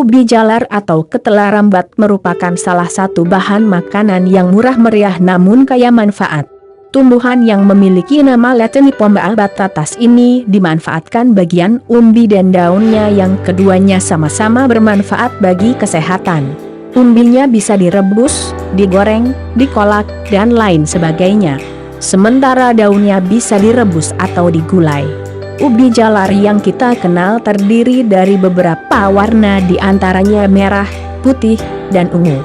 Ubi jalar atau ketela rambat merupakan salah satu bahan makanan yang murah meriah namun kaya manfaat. Tumbuhan yang memiliki nama Latin Pomba batatas ini dimanfaatkan bagian umbi dan daunnya yang keduanya sama-sama bermanfaat bagi kesehatan. Umbinya bisa direbus, digoreng, dikolak, dan lain sebagainya. Sementara daunnya bisa direbus atau digulai. Ubi jalar yang kita kenal terdiri dari beberapa warna diantaranya merah, putih, dan ungu.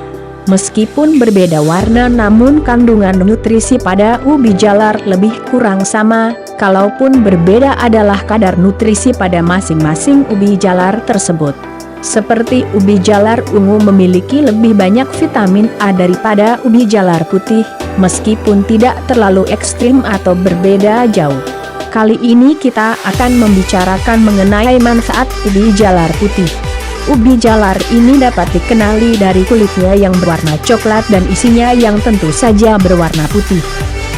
Meskipun berbeda warna namun kandungan nutrisi pada ubi jalar lebih kurang sama, kalaupun berbeda adalah kadar nutrisi pada masing-masing ubi jalar tersebut. Seperti ubi jalar ungu memiliki lebih banyak vitamin A daripada ubi jalar putih, meskipun tidak terlalu ekstrim atau berbeda jauh. Kali ini kita akan membicarakan mengenai manfaat ubi jalar putih. Ubi jalar ini dapat dikenali dari kulitnya yang berwarna coklat dan isinya yang tentu saja berwarna putih.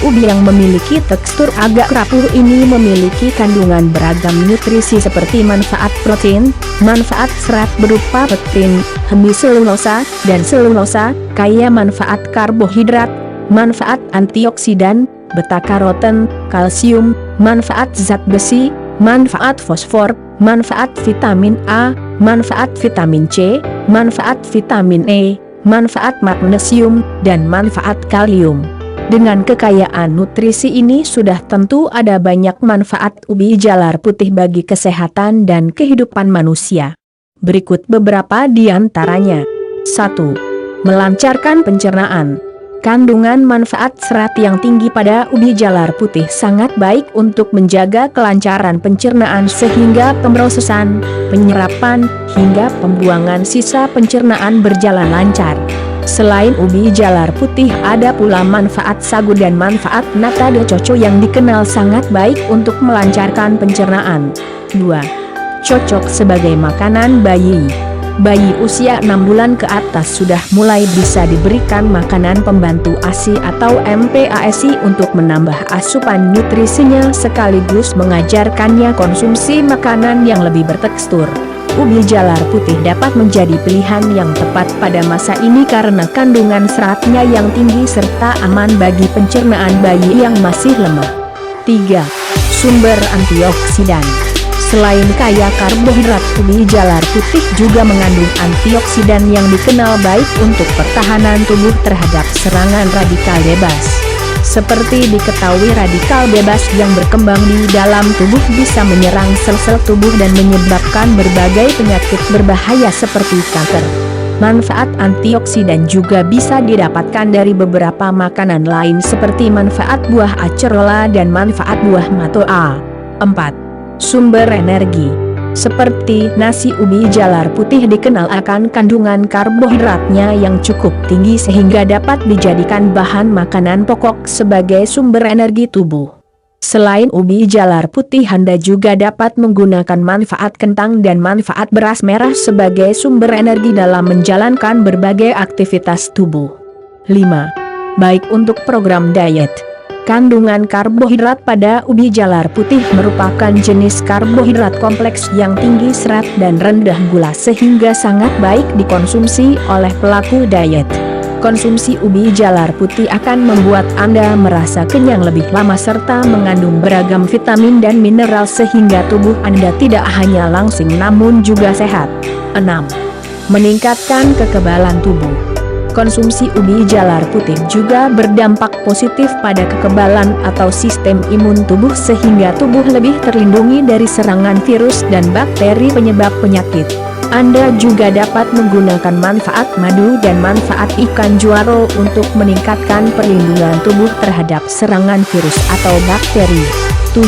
Ubi yang memiliki tekstur agak rapuh ini memiliki kandungan beragam nutrisi seperti manfaat protein, manfaat serat berupa pektin, hemiselulosa, dan selulosa, kaya manfaat karbohidrat, manfaat antioksidan, beta-karoten, kalsium, manfaat zat besi, manfaat fosfor, manfaat vitamin A, manfaat vitamin C, manfaat vitamin E, manfaat magnesium, dan manfaat kalium. Dengan kekayaan nutrisi ini sudah tentu ada banyak manfaat ubi jalar putih bagi kesehatan dan kehidupan manusia. Berikut beberapa di antaranya. 1. Melancarkan pencernaan. Kandungan manfaat serat yang tinggi pada ubi jalar putih sangat baik untuk menjaga kelancaran pencernaan sehingga pemrosesan, penyerapan, hingga pembuangan sisa pencernaan berjalan lancar. Selain ubi jalar putih ada pula manfaat sagu dan manfaat nata de coco yang dikenal sangat baik untuk melancarkan pencernaan. 2. Cocok sebagai makanan bayi. Bayi usia 6 bulan ke atas sudah mulai bisa diberikan makanan pembantu ASI atau MPASI untuk menambah asupan nutrisinya sekaligus mengajarkannya konsumsi makanan yang lebih bertekstur. Ubi jalar putih dapat menjadi pilihan yang tepat pada masa ini karena kandungan seratnya yang tinggi serta aman bagi pencernaan bayi yang masih lemah. 3. Sumber antioksidan. Selain kaya karbohidrat, ubi jalar putih juga mengandung antioksidan yang dikenal baik untuk pertahanan tubuh terhadap serangan radikal bebas. Seperti diketahui radikal bebas yang berkembang di dalam tubuh bisa menyerang sel-sel tubuh dan menyebabkan berbagai penyakit berbahaya seperti kanker. Manfaat antioksidan juga bisa didapatkan dari beberapa makanan lain seperti manfaat buah acerola dan manfaat buah matoa. 4. Sumber energi. Seperti nasi, ubi jalar putih dikenal akan kandungan karbohidratnya yang cukup tinggi sehingga dapat dijadikan bahan makanan pokok sebagai sumber energi tubuh. Selain ubi jalar putih, Anda juga dapat menggunakan manfaat kentang dan manfaat beras merah sebagai sumber energi dalam menjalankan berbagai aktivitas tubuh. 5. Baik untuk program diet. Kandungan karbohidrat pada ubi jalar putih merupakan jenis karbohidrat kompleks yang tinggi serat dan rendah gula sehingga sangat baik dikonsumsi oleh pelaku diet. Konsumsi ubi jalar putih akan membuat Anda merasa kenyang lebih lama serta mengandung beragam vitamin dan mineral sehingga tubuh Anda tidak hanya langsing namun juga sehat. 6. Meningkatkan kekebalan tubuh. Konsumsi ubi jalar putih juga berdampak positif pada kekebalan atau sistem imun tubuh sehingga tubuh lebih terlindungi dari serangan virus dan bakteri penyebab penyakit. Anda juga dapat menggunakan manfaat madu dan manfaat ikan juaro untuk meningkatkan perlindungan tubuh terhadap serangan virus atau bakteri. 7.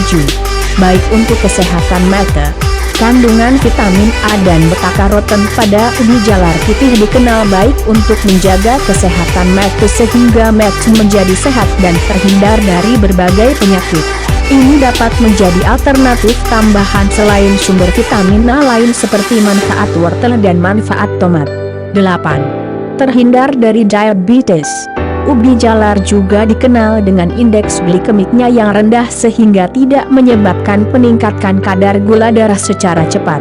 Baik untuk kesehatan mata. Kandungan vitamin A dan beta-karoten pada ubi jalar putih dikenal baik untuk menjaga kesehatan mata sehingga mata menjadi sehat dan terhindar dari berbagai penyakit. Ini dapat menjadi alternatif tambahan selain sumber vitamin A lain seperti manfaat wortel dan manfaat tomat. 8. Terhindar dari diabetes. Ubi jalar juga dikenal dengan indeks glikemiknya yang rendah sehingga tidak menyebabkan peningkatan kadar gula darah secara cepat.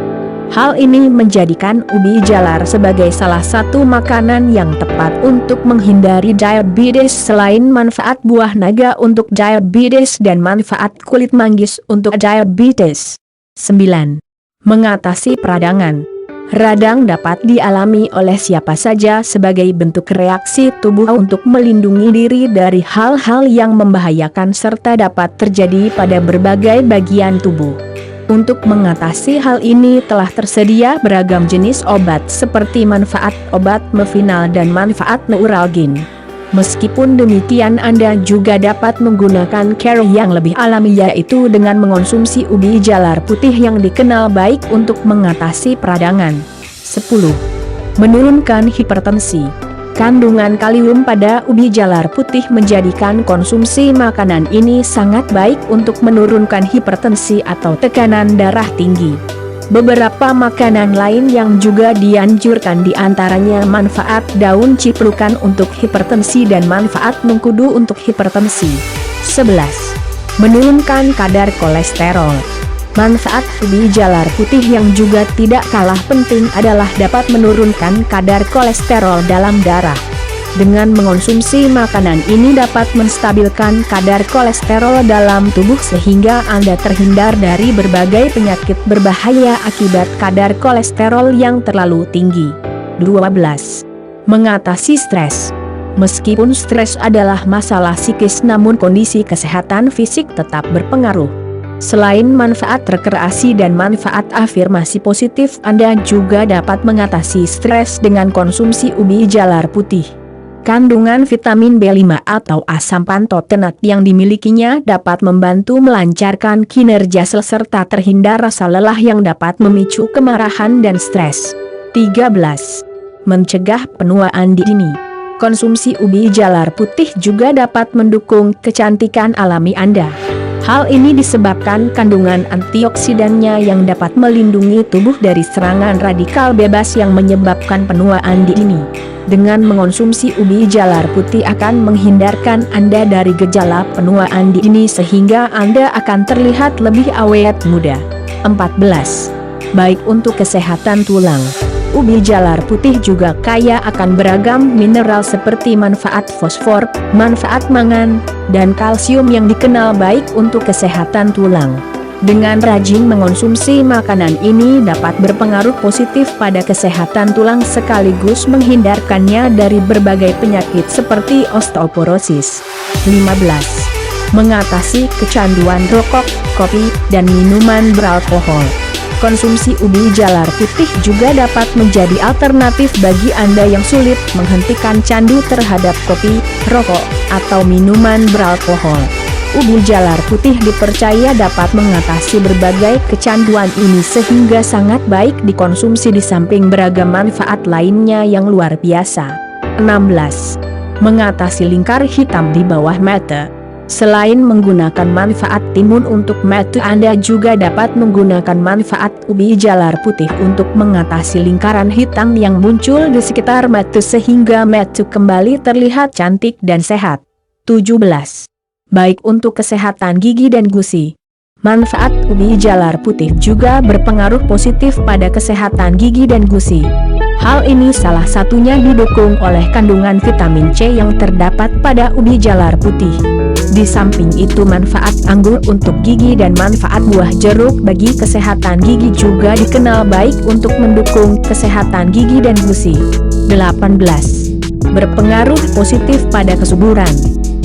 Hal ini menjadikan ubi jalar sebagai salah satu makanan yang tepat untuk menghindari diabetes. Selain manfaat buah naga untuk diabetes dan manfaat kulit manggis untuk diabetes. 9. Mengatasi peradangan. Radang dapat dialami oleh siapa saja sebagai bentuk reaksi tubuh untuk melindungi diri dari hal-hal yang membahayakan serta dapat terjadi pada berbagai bagian tubuh. Untuk mengatasi hal ini telah tersedia beragam jenis obat seperti manfaat obat mevinal dan manfaat neuralgin. Meskipun demikian Anda juga dapat menggunakan cara yang lebih alami, yaitu dengan mengonsumsi ubi jalar putih yang dikenal baik untuk mengatasi peradangan. 10. Menurunkan hipertensi. Kandungan kalium pada ubi jalar putih menjadikan konsumsi makanan ini sangat baik untuk menurunkan hipertensi atau tekanan darah tinggi. Beberapa makanan lain yang juga dianjurkan diantaranya manfaat daun ciprukan untuk hipertensi dan manfaat mengkudu untuk hipertensi. 11. Menurunkan kadar kolesterol. Manfaat ubi jalar putih yang juga tidak kalah penting adalah dapat menurunkan kadar kolesterol dalam darah. Dengan mengonsumsi makanan ini dapat menstabilkan kadar kolesterol dalam tubuh sehingga Anda terhindar dari berbagai penyakit berbahaya akibat kadar kolesterol yang terlalu tinggi. 12. Mengatasi stres. Meskipun stres adalah masalah psikis, namun kondisi kesehatan fisik tetap berpengaruh. Selain manfaat rekreasi dan manfaat afirmasi positif, Anda juga dapat mengatasi stres dengan konsumsi ubi jalar putih. Kandungan vitamin B5 atau asam pantotenat yang dimilikinya dapat membantu melancarkan kinerja sel serta terhindar rasa lelah yang dapat memicu kemarahan dan stres. 13. Mencegah penuaan dini. Konsumsi ubi jalar putih juga dapat mendukung kecantikan alami Anda. Hal ini disebabkan kandungan antioksidannya yang dapat melindungi tubuh dari serangan radikal bebas yang menyebabkan penuaan dini. Dengan mengonsumsi ubi jalar putih akan menghindarkan Anda dari gejala penuaan dini sehingga Anda akan terlihat lebih awet muda. 14. Baik untuk kesehatan tulang. Ubi jalar putih juga kaya akan beragam mineral seperti manfaat fosfor, manfaat mangan, dan kalsium yang dikenal baik untuk kesehatan tulang. Dengan rajin mengonsumsi makanan ini dapat berpengaruh positif pada kesehatan tulang sekaligus menghindarkannya dari berbagai penyakit seperti osteoporosis. 15. Mengatasi kecanduan rokok, kopi, dan minuman beralkohol. Konsumsi ubi jalar putih juga dapat menjadi alternatif bagi Anda yang sulit menghentikan candu terhadap kopi, rokok, atau minuman beralkohol. Ubi jalar putih dipercaya dapat mengatasi berbagai kecanduan ini sehingga sangat baik dikonsumsi di samping beragam manfaat lainnya yang luar biasa. 16. Mengatasi lingkar hitam di bawah mata. Selain menggunakan manfaat timun untuk mata, Anda juga dapat menggunakan manfaat ubi jalar putih untuk mengatasi lingkaran hitam yang muncul di sekitar mata sehingga mata kembali terlihat cantik dan sehat. 17. Baik untuk kesehatan gigi dan gusi. Manfaat ubi jalar putih juga berpengaruh positif pada kesehatan gigi dan gusi. Hal ini salah satunya didukung oleh kandungan vitamin C yang terdapat pada ubi jalar putih. Di samping itu manfaat anggur untuk gigi dan manfaat buah jeruk bagi kesehatan gigi juga dikenal baik untuk mendukung kesehatan gigi dan gusi. 18. Berpengaruh positif pada kesuburan.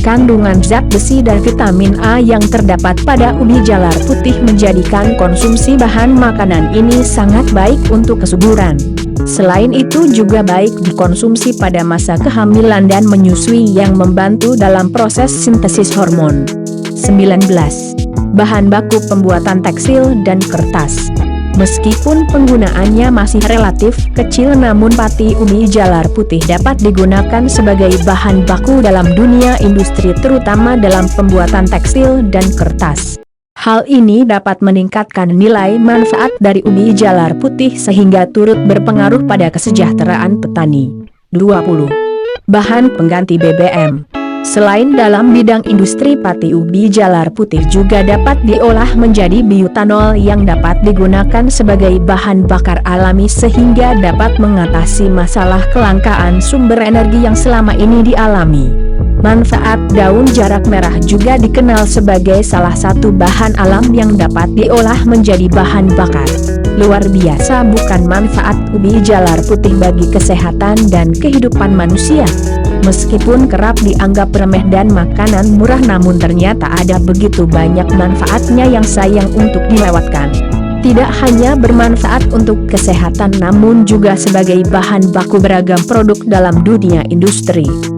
Kandungan zat besi dan vitamin A yang terdapat pada ubi jalar putih menjadikan konsumsi bahan makanan ini sangat baik untuk kesuburan. Selain itu juga baik dikonsumsi pada masa kehamilan dan menyusui yang membantu dalam proses sintesis hormon. 19. Bahan baku pembuatan tekstil dan kertas. Meskipun penggunaannya masih relatif kecil, namun pati ubi jalar putih dapat digunakan sebagai bahan baku dalam dunia industri terutama dalam pembuatan tekstil dan kertas. Hal ini dapat meningkatkan nilai manfaat dari ubi jalar putih sehingga turut berpengaruh pada kesejahteraan petani. 20. Bahan pengganti BBM. Selain dalam bidang industri, pati ubi jalar putih juga dapat diolah menjadi bioetanol yang dapat digunakan sebagai bahan bakar alami sehingga dapat mengatasi masalah kelangkaan sumber energi yang selama ini dialami. Manfaat daun jarak merah juga dikenal sebagai salah satu bahan alam yang dapat diolah menjadi bahan bakar. Luar biasa bukan manfaat ubi jalar putih bagi kesehatan dan kehidupan manusia? Meskipun kerap dianggap remeh dan makanan murah, namun ternyata ada begitu banyak manfaatnya yang sayang untuk dilewatkan. Tidak hanya bermanfaat untuk kesehatan namun juga sebagai bahan baku beragam produk dalam dunia industri.